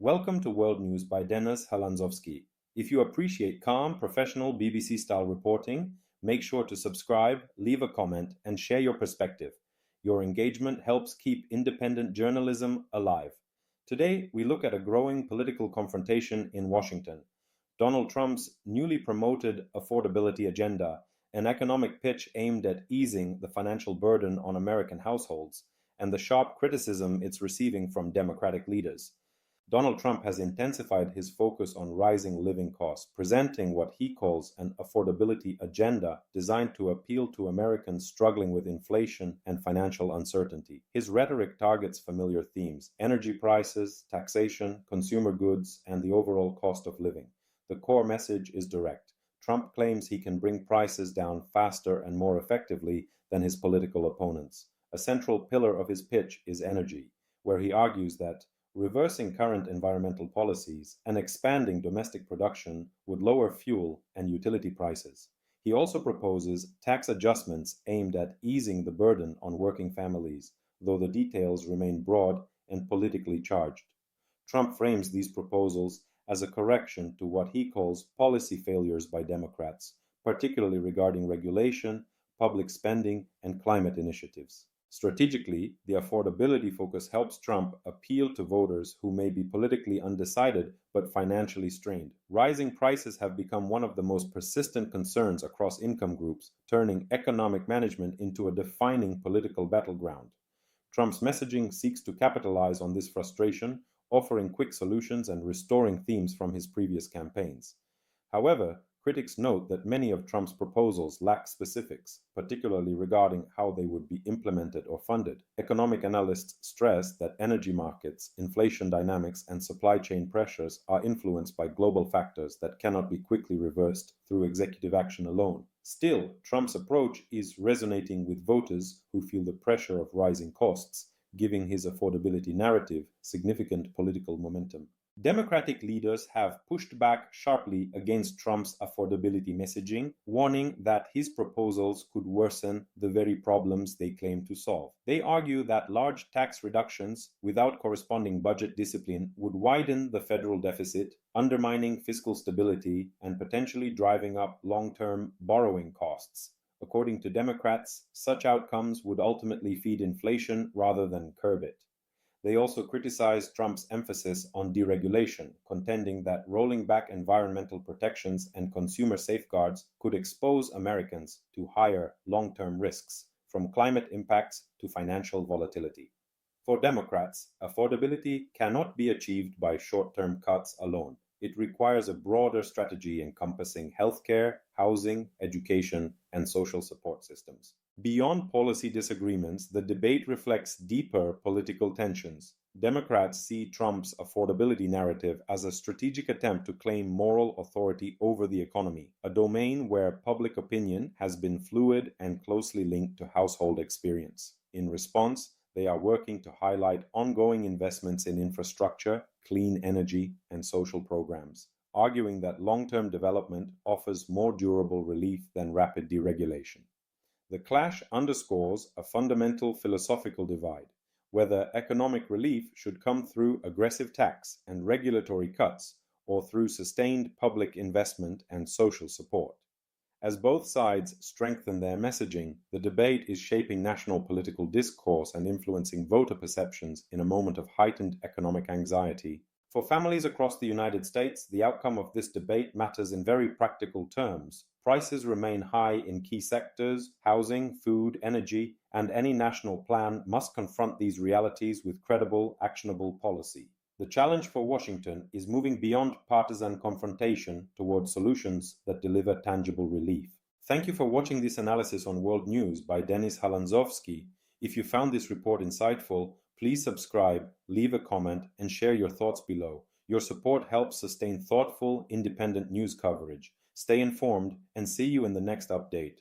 Welcome to World News by Halandzovskyi. If you appreciate calm, professional BBC-style reporting, make sure to subscribe, leave a comment, and share your perspective. Your engagement helps keep independent journalism alive. Today, we look at a growing political confrontation in Washington. Donald Trump's newly promoted Affordability Agenda, an economic pitch aimed at easing the financial burden on American households, and the sharp criticism it's receiving from Democratic leaders. Donald Trump has intensified his focus on rising living costs, presenting what he calls an affordability agenda designed to appeal to Americans struggling with inflation and financial uncertainty. His rhetoric targets familiar themes: energy prices, taxation, consumer goods, and the overall cost of living. The core message is direct. Trump claims he can bring prices down faster and more effectively than his political opponents. A central pillar of his pitch is energy, where he argues that reversing current environmental policies and expanding domestic production would lower fuel and utility prices. He also proposes tax adjustments aimed at easing the burden on working families, though the details remain broad and politically charged. Trump frames these proposals as a correction to what he calls policy failures by Democrats, particularly regarding regulation, public spending, and climate initiatives. Strategically, the affordability focus helps Trump appeal to voters who may be politically undecided but financially strained. Rising prices have become one of the most persistent concerns across income groups, turning economic management into a defining political battleground. Trump's messaging seeks to capitalize on this frustration, offering quick solutions and restoring themes from his previous campaigns. However, critics note that many of Trump's proposals lack specifics, particularly regarding how they would be implemented or funded. Economic analysts stress that energy markets, inflation dynamics, and supply chain pressures are influenced by global factors that cannot be quickly reversed through executive action alone. Still, Trump's approach is resonating with voters who feel the pressure of rising costs, giving his affordability narrative significant political momentum. Democratic leaders have pushed back sharply against Trump's affordability messaging, warning that his proposals could worsen the very problems they claim to solve. They argue that large tax reductions without corresponding budget discipline would widen the federal deficit, undermining fiscal stability and potentially driving up long-term borrowing costs. According to Democrats, such outcomes would ultimately feed inflation rather than curb it. They also criticized Trump's emphasis on deregulation, contending that rolling back environmental protections and consumer safeguards could expose Americans to higher long-term risks, from climate impacts to financial volatility. For Democrats, affordability cannot be achieved by short-term cuts alone. It requires a broader strategy encompassing healthcare, housing, education, and social support systems. Beyond policy disagreements, the debate reflects deeper political tensions. Democrats see Trump's affordability narrative as a strategic attempt to claim moral authority over the economy, a domain where public opinion has been fluid and closely linked to household experience. In response, they are working to highlight ongoing investments in infrastructure, clean energy, and social programs, arguing that long-term development offers more durable relief than rapid deregulation. The clash underscores a fundamental philosophical divide, whether economic relief should come through aggressive tax and regulatory cuts or through sustained public investment and social support. As both sides strengthen their messaging, the debate is shaping national political discourse and influencing voter perceptions in a moment of heightened economic anxiety. For families across the United States, the outcome of this debate matters in very practical terms. Prices remain high in key sectors: housing, food, energy, and any national plan must confront these realities with credible, actionable policy. The challenge for Washington is moving beyond partisan confrontation toward solutions that deliver tangible relief. Thank you for watching this analysis on World News by Halandzovskyi. If you found this report insightful, please subscribe, leave a comment, and share your thoughts below. Your support helps sustain thoughtful, independent news coverage. Stay informed and see you in the next update.